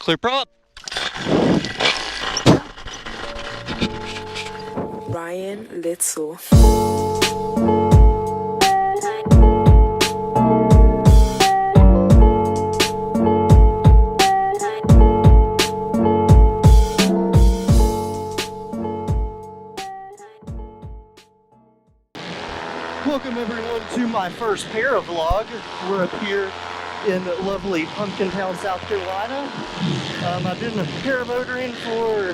Clear prop. Ryan Little. Welcome everyone to my first Paravlog. We're up here in lovely Pumpkin Town, South Carolina. I've been paramotoring for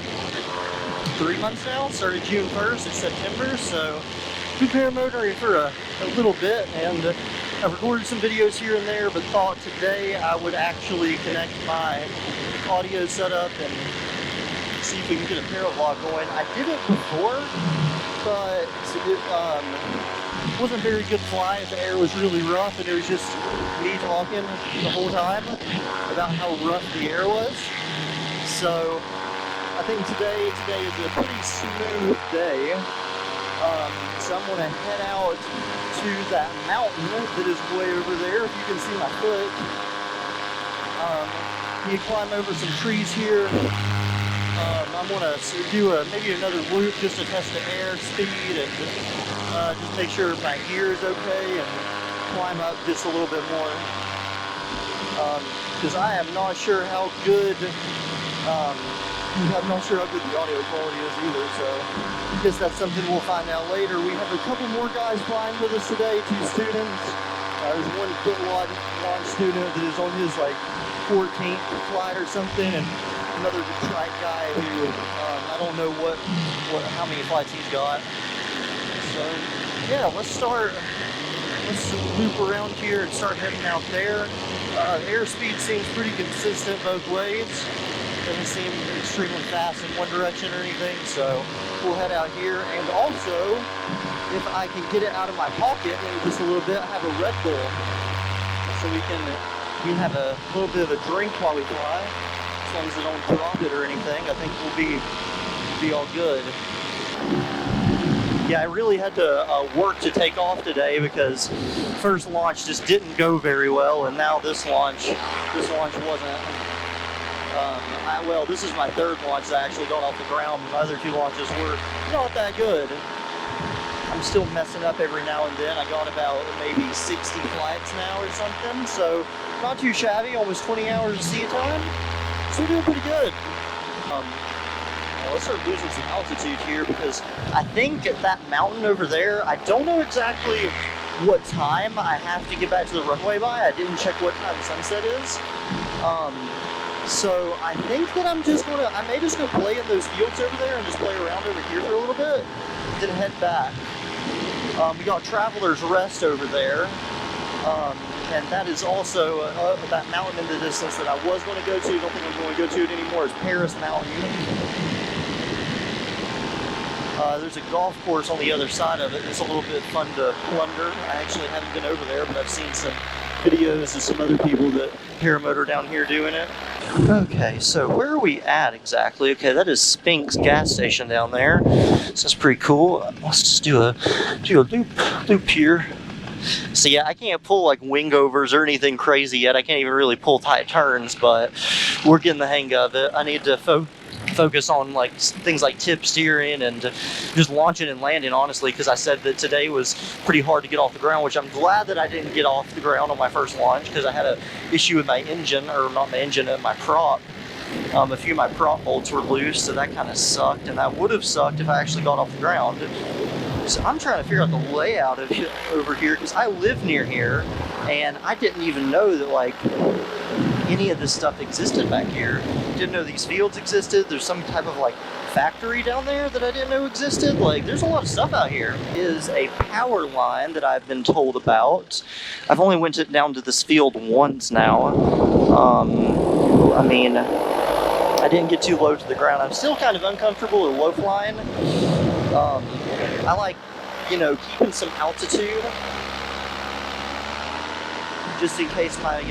3 months now. Started June 1st, it's September, so been paramotoring for a little bit, and I've recorded some videos here and there, but thought today I would actually connect my audio setup and see if we can get a Paravlog going. I did it before, but it wasn't very good flying. The air was really rough, and it was just me talking the whole time about how rough the air was. So I think today is a pretty smooth day. So I'm gonna head out to that mountain that is way over there. If you can see my foot, you climb over some trees here. I'm gonna do maybe another loop just to test the air speed and just make sure my gear is okay and climb up just a little bit more. Because I am not sure how good the audio quality is either. So I guess that's something we'll find out later. We have a couple more guys flying with us today, 2 students. There's one foot launch student that is on his like 14th flight or something, and another Detroit guy who I don't know how many flights he's got. So yeah, let's loop around here and start heading out there. Airspeed seems pretty consistent both ways. Doesn't seem extremely fast in one direction or anything, so we'll head out here. And also, if I can get it out of my pocket in just a little bit, I have a Redbull, so we can have a little bit of a drink while we fly. As long as I don't drop it or anything, I think we'll be all good. Yeah, I really had to work to take off today because first launch just didn't go very well, and now this launch wasn't. Well, this is my 3rd launch that I actually got off the ground. My other 2 launches were not that good. I'm still messing up every now and then. I got about maybe 60 flights now or something, so not too shabby. Almost 20 hours of seat time. So we're doing pretty good. Let's start losing some altitude here because I think at that mountain over there, I don't know exactly what time I have to get back to the runway by. I didn't check what time sunset is. So I think that I may just go play in those fields over there and just play around over here for a little bit, then head back. We got Traveler's Rest over there. And that is also that mountain in the distance that I was going to go to. Don't think I'm going to go to it anymore. It's Paris Mountain. There's a golf course on the other side of it. It's a little bit fun to plunder. I actually haven't been over there, but I've seen some videos of some other people that paramotor down here doing it. Okay, so where are we at exactly? Okay, that is Spink's gas station down there. So that's pretty cool. Let's just do a loop here. So yeah, I can't pull like wing overs or anything crazy yet. I can't even really pull tight turns, but we're getting the hang of it. I need to focus on like things like tip steering and just launching and landing, honestly, because I said that today was pretty hard to get off the ground, which I'm glad that I didn't get off the ground on my first launch because I had an issue with my engine, or not my engine, my prop. A few of my prop bolts were loose, so that kind of sucked, and that would have sucked if I actually got off the ground. So I'm trying to figure out the layout of over here because I live near here and I didn't even know that like any of this stuff existed back here. Didn't know these fields existed. There's some type of like factory down there that I didn't know existed. Like there's a lot of stuff out here. Is a power line that I've been told about. I've only went down to this field once now. I mean, I didn't get too low to the ground. I'm still kind of uncomfortable with low flying. I like, keeping some altitude just in case my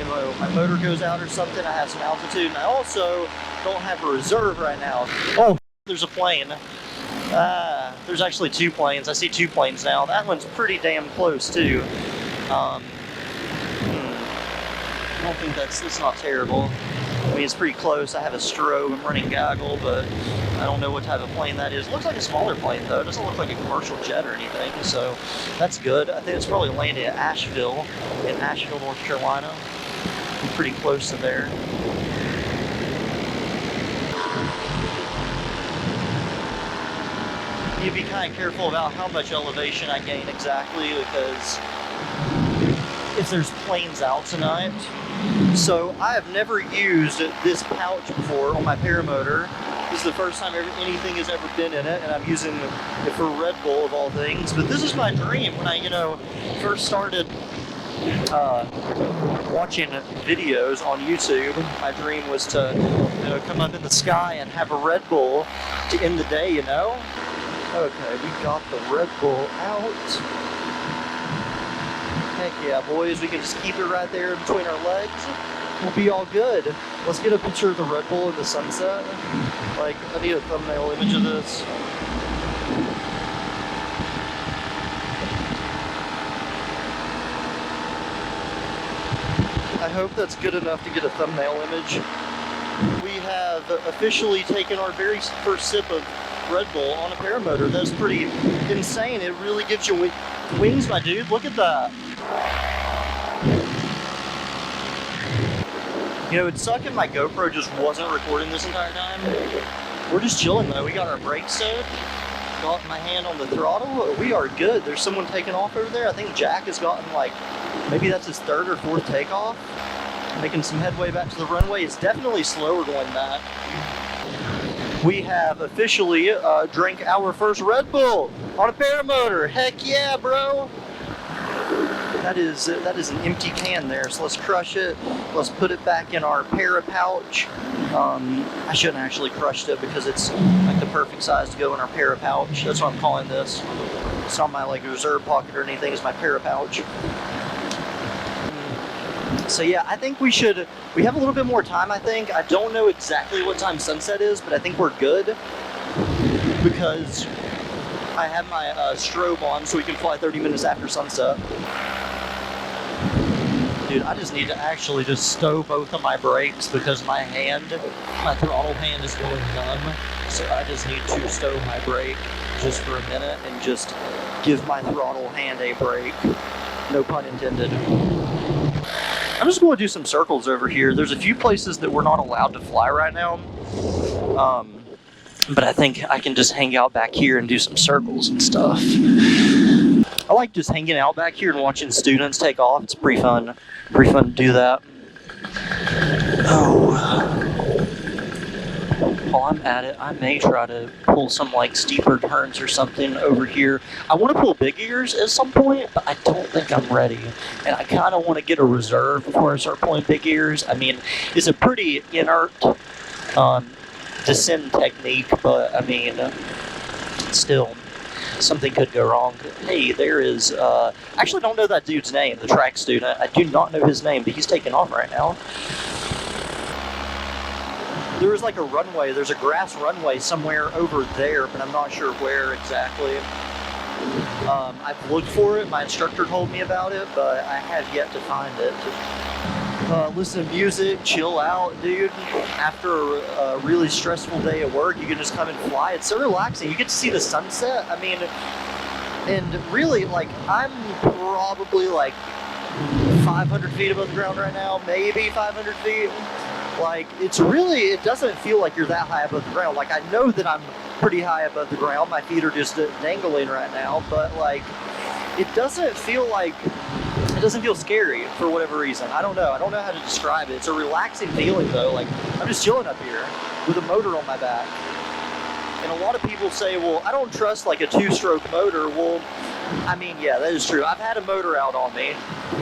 motor goes out or something. I have some altitude, and I also don't have a reserve right now. Oh, there's a plane. There's actually 2 planes. I see 2 planes now. That one's pretty damn close too. I don't think it's not terrible. I mean, it's pretty close. I have a strobe, I'm running gaggle, but I don't know what type of plane that is. It looks like a smaller plane though. It doesn't look like a commercial jet or anything, so that's good. I think it's probably landing at Asheville, in Asheville, North Carolina. I'm pretty close to there. You'd be kind of careful about how much elevation I gain exactly, because if there's planes out tonight. So I have never used this pouch before on my paramotor. This is the first time anything has ever been in it, and I'm using it for Redbull of all things. But this is my dream when I, first started watching videos on YouTube. My dream was to, come up in the sky and have a Redbull to end the day, Okay, we got the Redbull out. Heck yeah, boys, we can just keep it right there between our legs. We'll be all good. Let's get a picture of the Redbull in the sunset. Like, I need a thumbnail image of this. I hope that's good enough to get a thumbnail image. We have officially taken our very first sip of Redbull on a paramotor. That's pretty insane. It really gives you wings, my dude. Look at that. It'd suck if my GoPro just wasn't recording this entire time. We're just chilling though. We got our brakes set. Got my hand on the throttle. We are good. There's someone taking off over there. I think Jack has gotten maybe that's his third or fourth takeoff. Making some headway back to the runway. It's definitely slower going back. We have officially drank our first Red Bull on a paramotor. Heck yeah, bro! That is an empty can there, so let's crush it. Let's put it back in our para pouch. I shouldn't actually crush it because it's like the perfect size to go in our para pouch. That's what I'm calling this. It's not my reserve pocket or anything. It's my para pouch. So yeah, I think we have a little bit more time, I think. I don't know exactly what time sunset is, but I think we're good because I have my strobe on so we can fly 30 minutes after sunset. Dude, I just need to actually just stow both of my brakes because my throttle hand is going numb. So I just need to stow my brake just for a minute and just give my throttle hand a break. No pun intended. I'm just going to do some circles over here. There's a few places that we're not allowed to fly right now. But I think I can just hang out back here and do some circles and stuff. I like just hanging out back here and watching students take off. It's pretty fun. Pretty fun to do that. Oh. While I'm at it, I may try to pull some steeper turns or something over here. I want to pull big ears at some point, but I don't think I'm ready. And I kind of want to get a reserve before I start pulling big ears. I mean, it's a pretty inert descend technique, but I mean, still, something could go wrong. Hey, there is, I actually don't know that dude's name, the track student. I do not know his name, but he's taking off right now. There is a runway, there's a grass runway somewhere over there, but I'm not sure where exactly. I've looked for it, my instructor told me about it, but I have yet to find it. Listen to music, chill out, dude. After a really stressful day at work, you can just come and fly. It's so relaxing. You get to see the sunset. I mean, and really, I'm probably 500 feet above the ground right now, maybe 500 feet. It doesn't feel like you're that high above the ground. I know that I'm pretty high above the ground. My feet are just dangling right now, but it doesn't feel scary for whatever reason. I don't know how to describe it. It's a relaxing feeling though. I'm just chilling up here with a motor on my back. And a lot of people say, well, I don't trust a two-stroke motor. Well, I mean, yeah, that is true. I've had a motor out on me.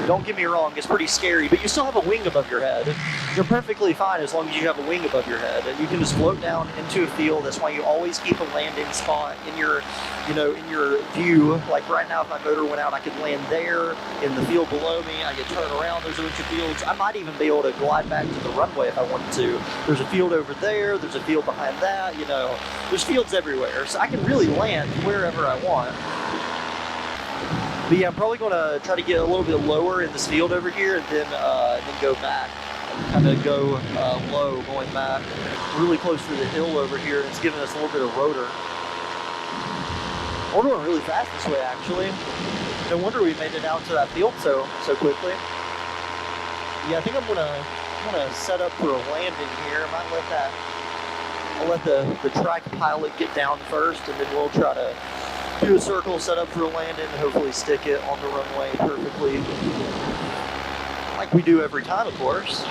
Don't get me wrong, it's pretty scary, but you still have a wing above your head. You're perfectly fine as long as you have a wing above your head. You can just float down into a field. That's why you always keep a landing spot in your, in your view. Right now, if my motor went out, I could land there in the field below me. I could turn around. There's a bunch of fields. I might even be able to glide back to the runway if I wanted to. There's a field over there. There's a field behind that. There's fields everywhere, so I can really land wherever I want. But yeah, I'm probably going to try to get a little bit lower in this field over here and then go back. kind of go low going back. Really close to the hill over here. It's giving us a little bit of rotor. We're going really fast this way, actually. No wonder we made it out to that field so quickly. Yeah, I think I'm gonna set up for a landing here. I might I'll let the trike pilot get down first, and then we'll try to do a circle, set up for a landing, and hopefully stick it on the runway perfectly, like we do every time, of course.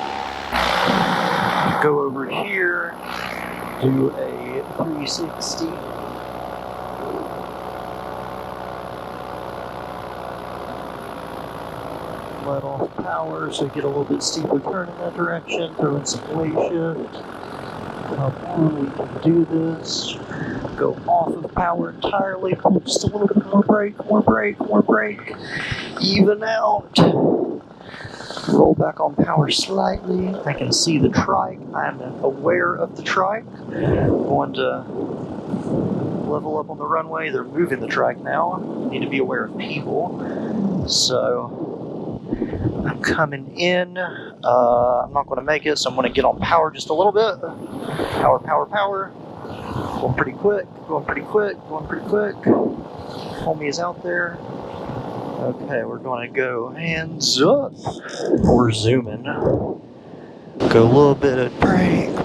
Go over here, do a 360. Let off power so we get a little bit steeper turn in that direction, throw in some way shift. Come on, we can do this. Go off of power entirely, pull just a little bit more brake. Even out. Roll back on power slightly. I can see the trike. I'm aware of the trike. Going to level up on the runway. They're moving the trike now. Need to be aware of people. So I'm coming in. I'm not going to make it, so I'm going to get on power just a little bit. Power. Going pretty quick. Homie is out there. Okay, we're going to go hands up. We're zooming. Go a little bit of brake.